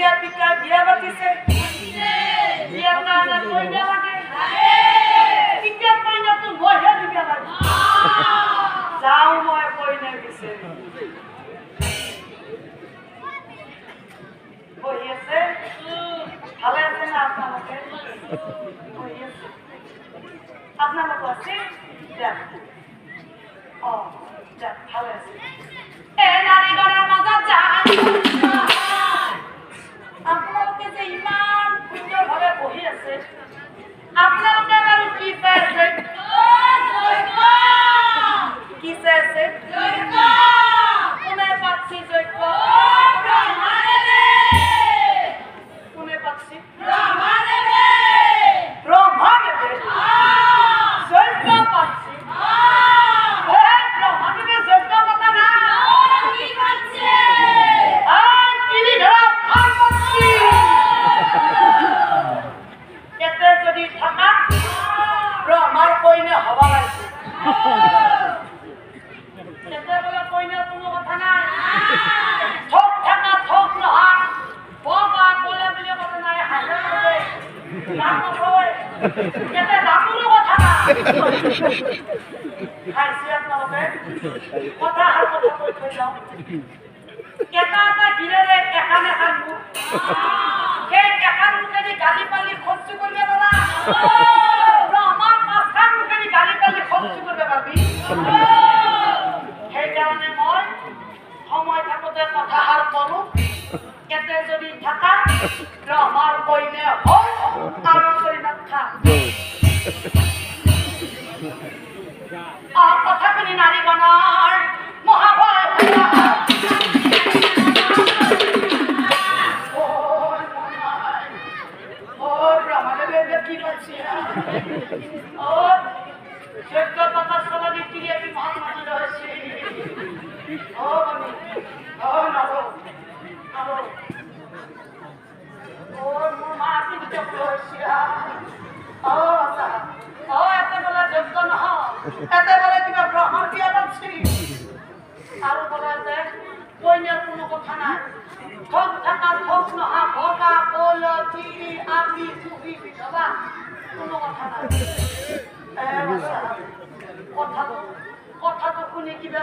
বিয়া পাতিছে বিয়াৰ কাৰণে কইনা লাগে এতিয়া কইনাটো মইহে দিব লাগে যাওঁ মই কইনা বিচাৰি বহি আছে ভালে আছে না আপোনালোকে বহি আছে আপোনালোক আছে ভালে আছে নারীগণের মজা যায় আপনাকে যে ইমান সুন্দরভাবে বহি আছে আপনাকে আৰু কি চাইছে কি চাইছে কোনে পাচ্ছি যজ্ঞ কোনে পাচ্ছি ব্রহ্মাদেবে যজ্ঞ পাচ্ছি গালি পালি খরচ করবে আমার মাথার মুখে গালি পালি খরচ করবে পাবি সেইকাৰণে মই সময় থাকোতে কথা হাৰ কৰো কেতে যদি থাকা আমাৰ কইনে হল আৰু কৰি নাথা কথাখিনি নাৰীগণৰ মহাভয় কি করছি যোগ্য কথা সবাই ক্রিয়া কি মহামারী রয়েছে যোগ্য নহ এতে বলে কিবা গ্রহণ দিয়া পাচ্ছি আর বলে যে কইনার কোনো কথা নাই ঠক থাকা ঠক নহা ভগা বল চিনি আমি চুহি বিধবা কোনো কথা নাই কথাটো শুনি কিবা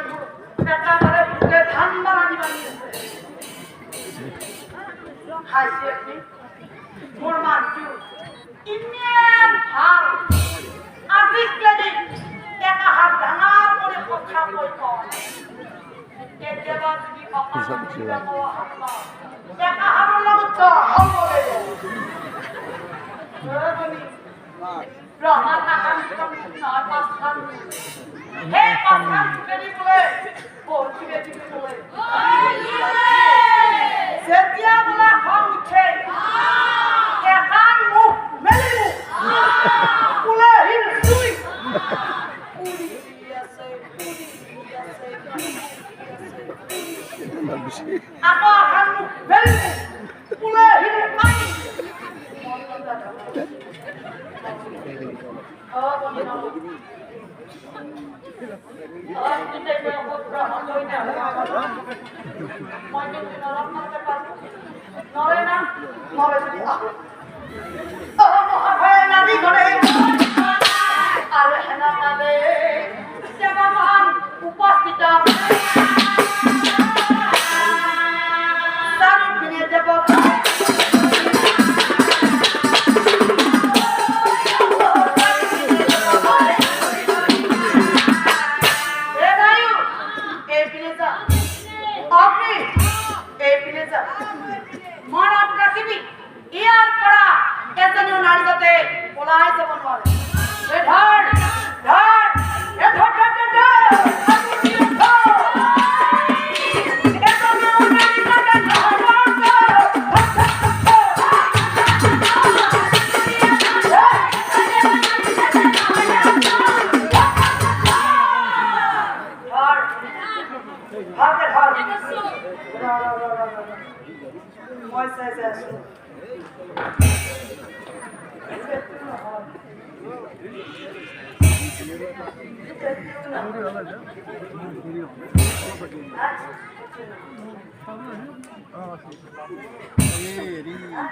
পেটা মারে বুকে ধান বানানি বানিয়েছে খাইছে আপনি মোর মানছু ইমান ভাল আজিক লাগি একা হাত ভাঙা করে কথা কই কম কেতিয়াবা যদি অকাল কিবা কোৱা হাতলা একা হাতৰ লগত হ'বলে ব্ৰহ্মা কাকা নহয় পাঁচখান সেই পাঁচখান কেনি বোলে পঢ়ি বেটি বোলে যেতিয়া বোলে খং উঠে একান মুখ মেলি বোলে হিল চুই apa kamu beli mulai hidup lagi উপস্থিত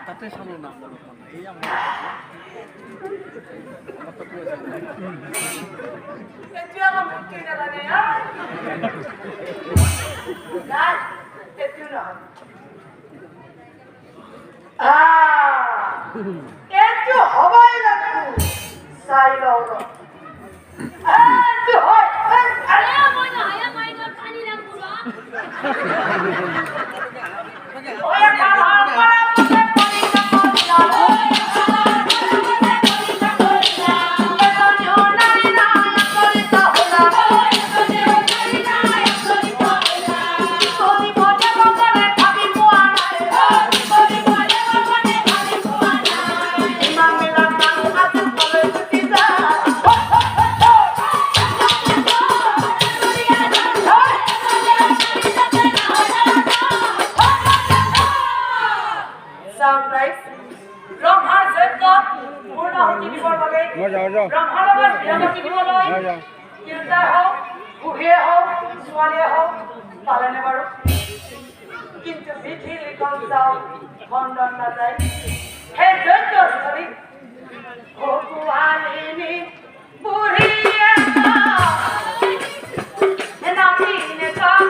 তাতে চালো না এই এতিয়া মই মুক্তি নালাগে নাই এইটো নহয় এইটো হবাই লাগবো চাই লওঁ ৰ এইটো হয় কিন্তু বিধি লিখন যাও খণ্ডন নাযায় সেই যজ্ঞস্থলী ভগৱানিনী বুঢ়ী নামিনে কাল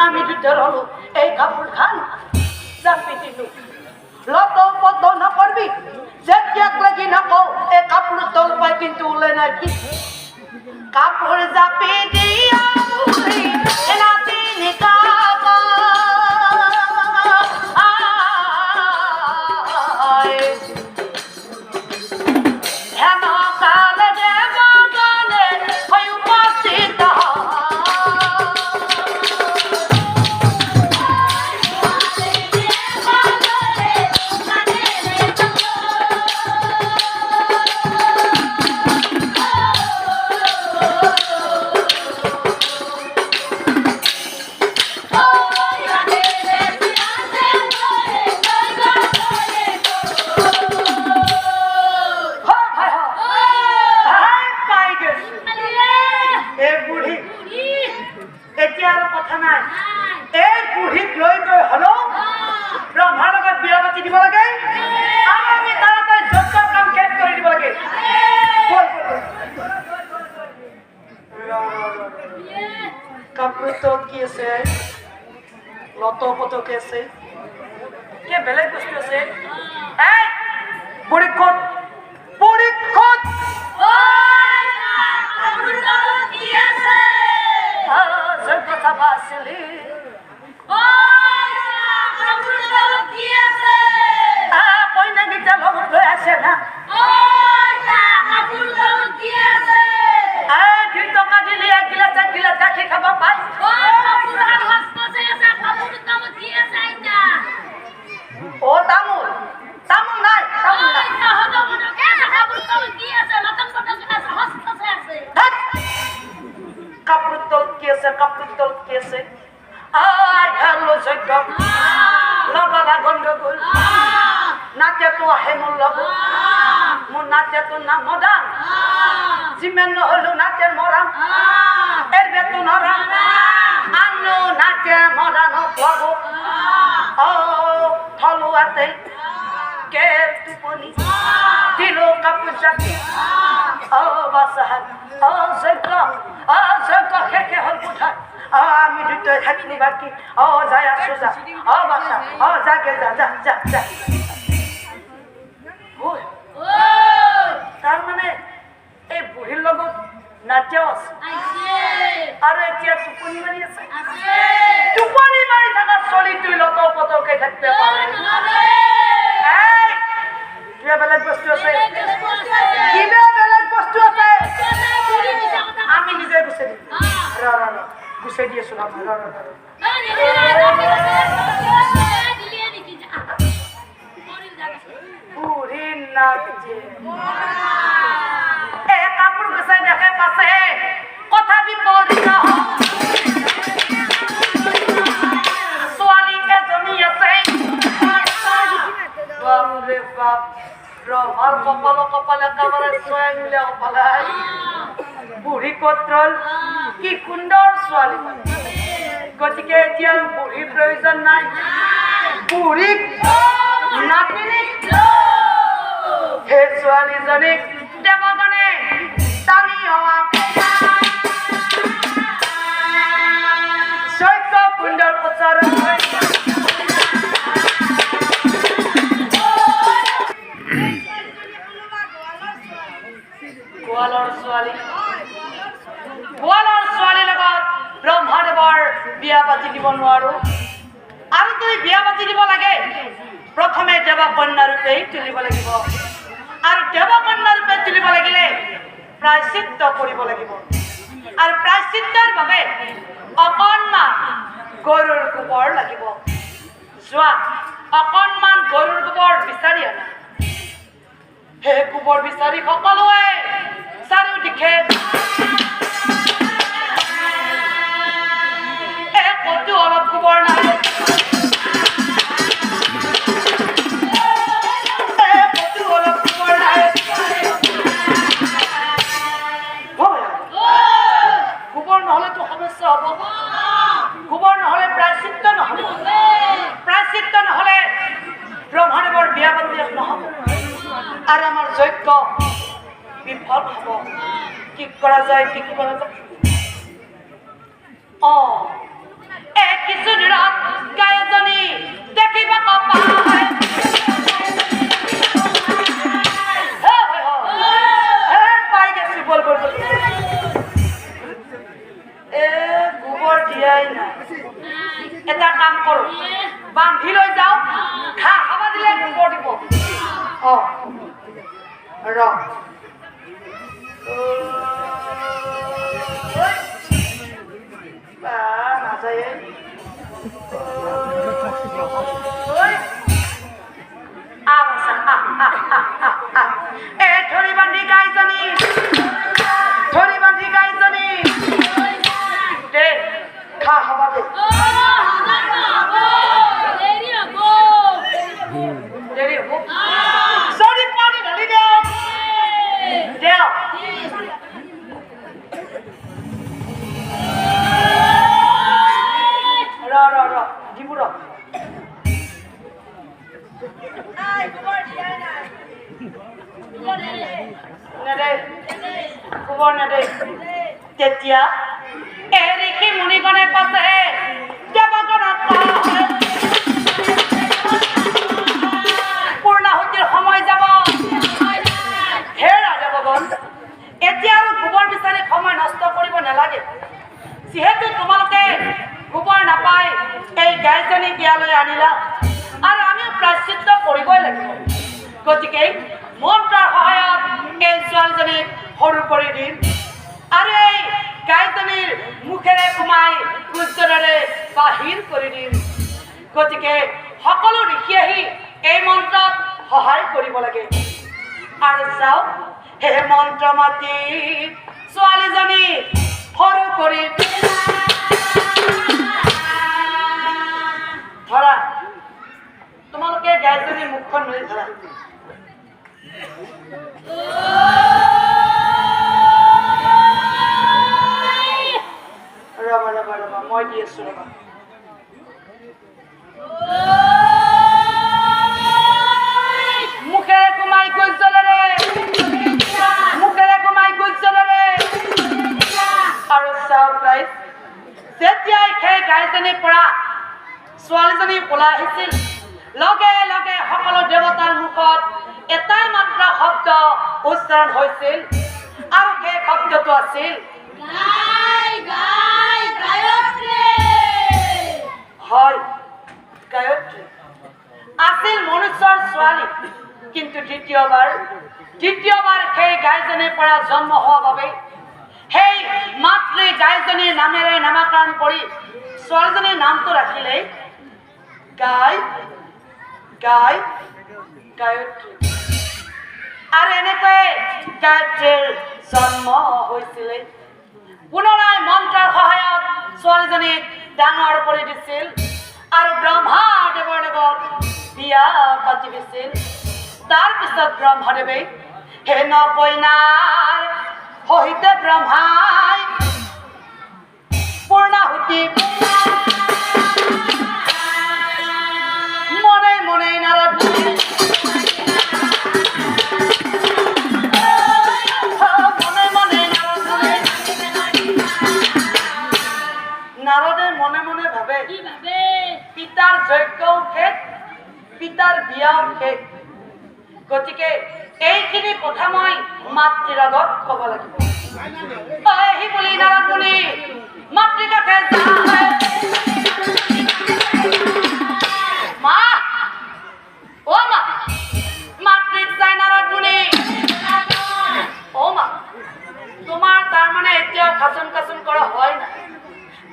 আমি ভিতর হলো এই কাপড় খান চাপি দিল লত পদ্ম না করবি যে ত্যাগ লাগি না কও এই কাপড় তল পাই কিন্তু উলে নাকি কাপড় চাপি দিয়া নাতি নিকাবা আছে কে বেলেগ বস্তু আছে এই পৰীক্ষণ পৰীক্ষণ কি আছে কথা বাসলি কি আছে ভাই ও তামুল তামুল নাই তামুল নাই কাপড় তল কি আছে আই হ্যালো যজ্ঞ লগলা গন্ডগোল নাচে তো আহে মোৰ নাচে তো না মদান যিমান নহলো নাচে মৰাম এর বেতন হরাম আনো নাচে মরানো পাবো ও থলুয়াতে কে তুপনি দিল কাপড় চাকি ও বাসাহার ও যজ্ঞ খেকে হল কোথায় আমি দুটোই থাকিনি বাকি ও যায় সোজা ও বাসা ও যাকে যা তার মানে এই বুঢ়ীৰ লগত নাচেও আছে আৰু এতিয়া টোপনি মাৰি আছে টোপনি মাৰি থকা চলিটোই লতৌ পতৌকে থাকিব পাৰে কিবা বেলেগ বস্তু আছে আমি নিজে গুচাই দিম গুচাই দি আছো বুঢ়ী নাচে কাপড় গুছাই দেখে পাশে কথা বিপরীত ছোৱালী এজনী আছে বাপৰে বাপ ৰমাৰ কপাল একেবাৰে ছয় মিলে কপালাই বুঢ়ী কত্ৰল কি সুন্দৰ ছোৱালী গতিকে এতিয়া বুঢ়ীৰ প্ৰয়োজন নাই বুঢ়ীক নাতিনীক সেই ছোৱালীজনীক দেৱগণে টানি অহা চৈত্য কুণ্ডৰ ওচৰত গোৱালৰ ছোৱালীৰ লগত ব্ৰহ্মদেৱৰ বিয়া পাতি দিব নোৱাৰো আৰু তুমি বিয়া পাতি দিব লাগে প্ৰথমে দেৱকন্যা ৰূপেই তুলিব লাগিব আৰু দেৱকন্যা ৰূপে তুলিব লাগিলে প্ৰায়শ্চিত্ত কৰিব লাগিব আৰু প্ৰায়শ্চিত্তৰ বাবে অকণমান গৰুৰ গোবৰ লাগিব যোৱা অকণমান গৰুৰ গোবৰ বিচাৰি আনা সেই গোবৰ বিচাৰি সকলোৱে চাৰিওদিশে কতো অলপ গোবৰ নাই গোবৰ নহলেতো সমস্যা হব গোবৰ নহলে প্ৰায়শ্চিত্ত নহলে ব্ৰহ্মদেৱৰ বিয়া পাতি নহব আৰু আমাৰ যজ্ঞ বিফল হব কি কৰা যায় কিছু দূৰত গাই এজনী দেখিব পায় পাই গেছো বল গোবৰ দিয়াই নাই এটা কাম কৰো বান্ধি লৈ যাও ঘাঁহ খাবা দিলে গোবৰ দিব নাযায় ধৰি বান্ধি গাইজনী দে খা হবা দে দেৰি হব যদি পানী ঢালি দেও ৰ দিব ৰ গোবৰ নেদে তেতিয়া ঋষি মুনিগণে পাছে দেৱগণক পূৰ্ণাহুতিৰ সময় যাব হেৰা দেৱগণ এতিয়া আৰু গোবৰ বিচাৰি সময় নষ্ট কৰিব নালাগে যিহেতু তোমালোকে গোবৰ নাপাই এই গাইজনী বিয়ালৈ আনিলা আৰু আমিও প্ৰায়শ্চিত্ত কৰিবই লাগিব গতিকে মন্ত্ৰৰ সহায়ত এই ছোৱালীজনীক সৰু কৰি দিম আৰু এই গাইজনীৰ মুখেৰে সোমাই কৰি দিম গতিকে সকলো ঋষি আহি এই মন্ত্ৰত সহায় কৰিব লাগে আৰু চাওক সেই মন্ত্ৰ মাতি ছোৱালীজনী সৰু কৰি ধৰা তোমালোকে গাইজনী মুখখন মেলি ধৰা ৰবা ৰবা ৰবা মই দি আছো ৰবা মুখেৰে কুমাই গুলজলেৰে আৰু চাওক গাইজ যেতিয়াই সেই গাইজনীৰ পৰা ছোৱালীজনী ওলাই আহিছিল লগে লগে সকলো দেৱতাৰ মুখত এটাই মাত্ৰ শব্দ উচ্চাৰণ হৈছিল আৰু সেই শব্দটো আছিল হয় গায়ত্ৰী আছিল মনুষ্যৰ ছোৱালী কিন্তু দ্বিতীয়বাৰ সেই গাইজনীৰ পৰা জন্ম হোৱা বাবে সেই মাতৃ গাইজনীৰ নামেৰে নামাকৰণ কৰি ছোৱালীজনীৰ নামটো ৰাখিলে গায়ত্ৰী আৰু এনেকৈয়ে গায়ত্ৰীৰ জন্ম হৈছিলে পুনৰাই মন্ত্ৰৰ সহায়ত ছোৱালীজনীক ডাঙৰ কৰি দিছিল আৰু ব্ৰহ্মাদেৱৰ লগত বিয়া পাতি দিছিল তাৰপিছত ব্ৰহ্মদেৱে হে নকইনাৰ সহিতে ব্ৰহ্মাই পূৰ্ণাহুতি মনে মনে নাৰদ নাৰদে মনে মনে ভাবে পিতাৰ যজ্ঞও শেষ পিতাৰ বিয়াও শেষ গতিকে এইখিনি কথা মই মাতৃৰ আগত ক'ব লাগিব আহি বুলি নাৰদ বুলি মাতৃ কাষে মা অ মা মাতৃক যায় নাৰদ বুলি অ মা তোমাৰ তাৰমানে এতিয়াও খাচন কাচন কৰা হয় না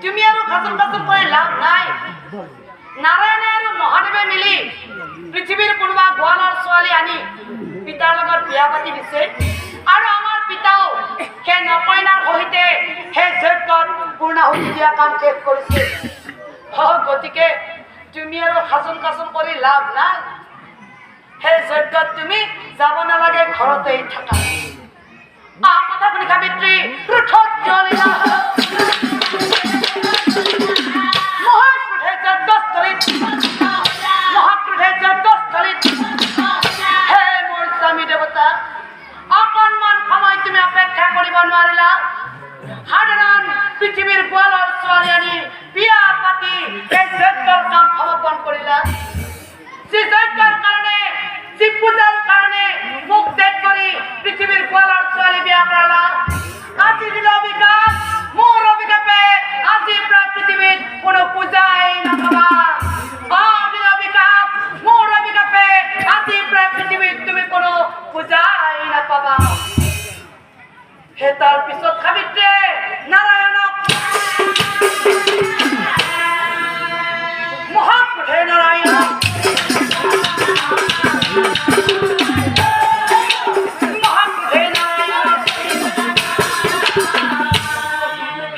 তুমি আৰু খাচন কাচন কৰি লাভ নাই নাৰায়ণে আৰু মহাদেৱে মিলি পৃথিৱীৰ কোনোবা গোৱালৰ ছোৱালী আনি পিতাৰ লগত বিয়া পাতি দিছে আৰু আমাৰ পিতাও সেই নকইনাৰ সহিতে সেই যজ্ঞত পূৰ্ণাহুতি দিয়া কাম শেষ কৰিছে গতিকে তুমি আৰু খাচন কাচন কৰি লাভ নাই সেই যজ্ঞত তুমি যাব নালাগে ঘৰতেই থাকা কথা শুনি সাবিত্ৰী ক্ৰোধত জ্বলিলা অকণমান সময় তুমি অপেক্ষা কৰিব নোৱাৰিলা সাধাৰণ পৃথিৱীৰ গোৱালৰ ছোৱালী আনি বিয়া পাতি এই যজ্ঞৰ কাম সমাপন কৰিলা যি যজ্ঞৰ কাৰণে যি পূজাৰ কাৰণে মুখ ত্যাগ কৰি পৃথিৱীৰ গোৱালৰ ছোৱালী বিয়া কৰালা আজি দিল অভিশাপ মোৰ অভিশাপে আজিৰ পৰা পৃথিৱীত কোনো পূজাই নাপাবা দিল অভিশাপ মোৰ অভিশাপে আজিৰ পৰা পৃথিৱীত তুমি কোনো পূজাই নাপাবা হে তাৰ পিছত সাবিত্ৰীয়ে নাৰায়ণক মহাক্ৰোধে নাৰায়ণক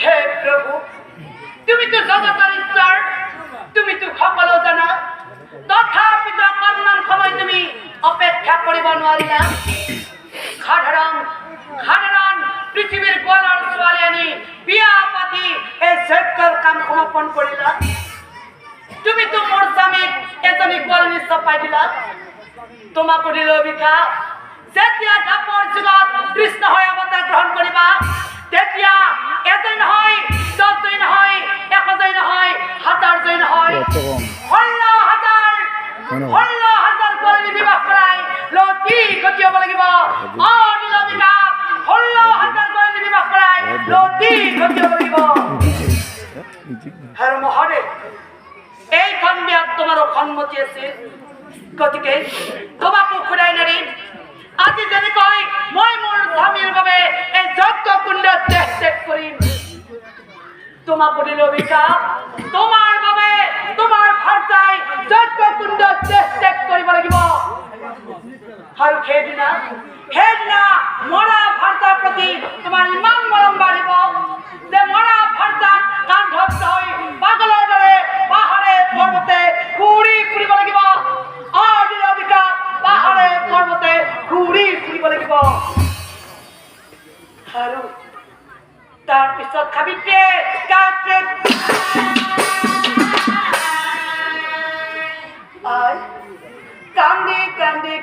হে প্ৰভু তুমিতো জগতৰ ঈশ্বৰ তুমিতো সকলো জানা তথাপিতো অকণমান সময় তুমি অপেক্ষা কৰিব নোৱাৰিলা সাধাৰণ পৃথিৱীৰ গোৱালৰ ছোৱালী আনি বিয়া পাতি এই যজ্ঞৰ কাম সমাপন কৰিলা তুমিতো মোৰ স্বামীক এজনী গোৱালনী চপাই দিলা তোমাকো দিল অভিশাপ যেতিয়া দাপৰ যুগত কৃষ্ণ হৈ অৱতাৰ গ্ৰহণ কৰিবা তেতিয়া এজনী নহয় দহজনী নহয় 100জনী নহয় 1000জনী নহয় 16,000 গোৱালনী বিবাহ কৰাই লতি গতি হ'ব লাগিব দিল অভিশাপ 16,000 গোৱালনী বিবাহ কৰাই লতি গতি হ'ব লাগিব হে মহাদেৱ এইখন বিয়াত তোমাৰো সন্মতি আছিল গতিকে তোমাকো ঘূৰাই নাৰিম আজি যেনেকৈ মই মোৰ স্বামীৰ বাবে এই যজ্ঞ কুণ্ড ত্যাগ কৰিম তোমাকো দিল অভিশাপ তোমাৰ বাবে অখণ্ড ত্যাগ কৰিব লাগিব আৰু সেইদিনা মৰা ভাৰতৰ প্ৰতি তোমাৰ ইমান মৰম বাঢ়িব যে মৰা ভাৰতাক কান্ধত লৈ পাগলৰ দৰে পাহাৰে পৰ্বতে ঘূৰি ফুৰিব লাগিব পাহাৰে পৰ্বতে ঘূৰি ফুৰিব লাগিব আৰু তাৰ পিছত খাবিতে কান্দি কান্দি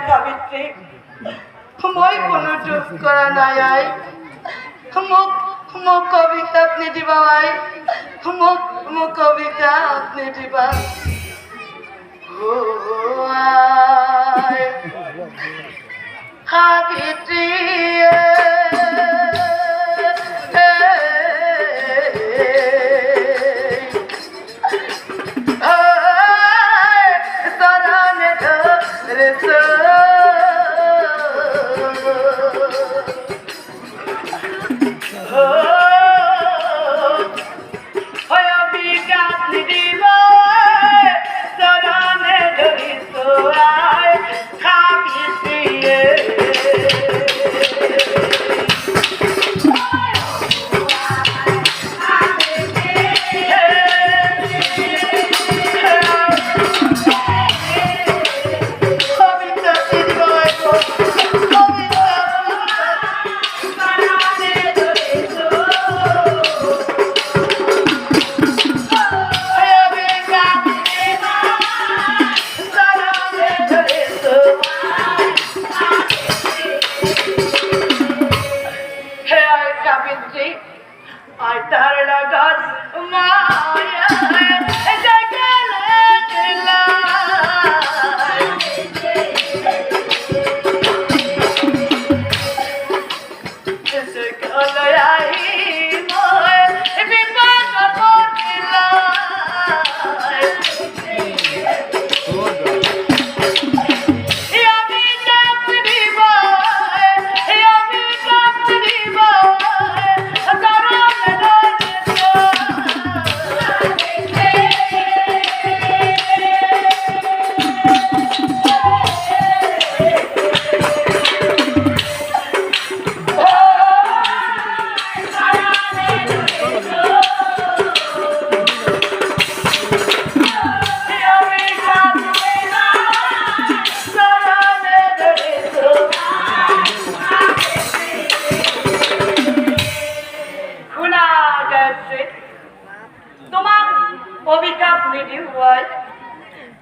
সাবিত্ৰী মই কোনো দুখ কৰা নাই আই মোক কবিতা আপনি দিবা আই মোক কবিতা আপনি দিবা সাবিত্ৰী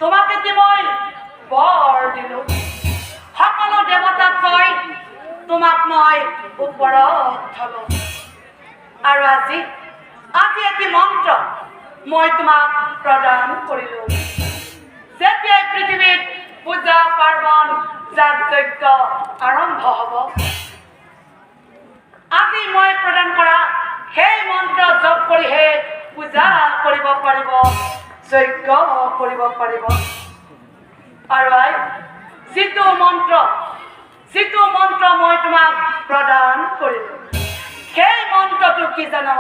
তোমাকে যে মই বৰ দিলো সকলো দেৱতাক কৈ তোমাক মই ওপৰত থলো আৰু আজি এটি মন্ত্ৰ মই তোমাক প্ৰদান কৰিলো যেতিয়া পৃথিৱীত পূজা পাৰ্বণ যাগ যজ্ঞ আৰম্ভ হ'ব আজি মই প্ৰদান কৰা সেই মন্ত্ৰ জপ কৰিহে পূজা কৰিব পাৰিব যজ্ঞ কৰিব পাৰিব আৰু যিটো মন্ত্ৰ মই তোমাক প্ৰদান কৰিলো সেই মন্ত্ৰটো কি জানা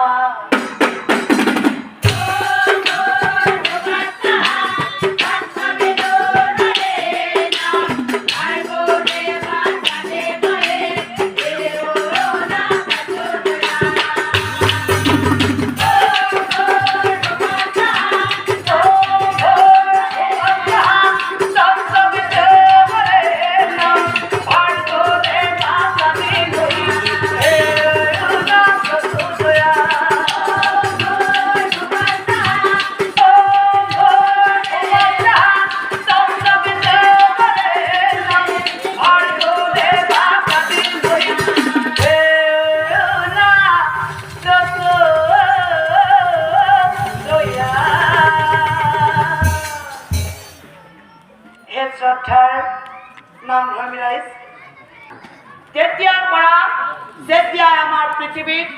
যেতিয়া আমাৰ পৃথিৱীত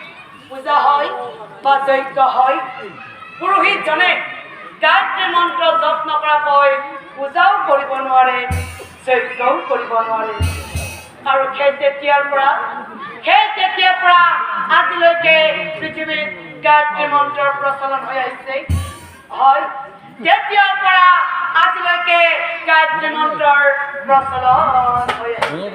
পূজা হয় বা যজ্ঞ হয় পুৰোহিতজনে গায়ত্ৰী মন্ত্ৰ যপ নকৰাকৈ পূজাও কৰিব নোৱাৰে যজ্ঞও কৰিব নোৱাৰে আৰু সেই তেতিয়াৰ পৰা আজিলৈকে পৃথিৱীত গায়ত্ৰী মন্ত্ৰৰ প্ৰচলন হৈ আহিছে হয় তেতিয়াৰ পৰা আজিলৈকে গায়ত্ৰী মন্ত্ৰৰ প্ৰচলন হৈ আহিছে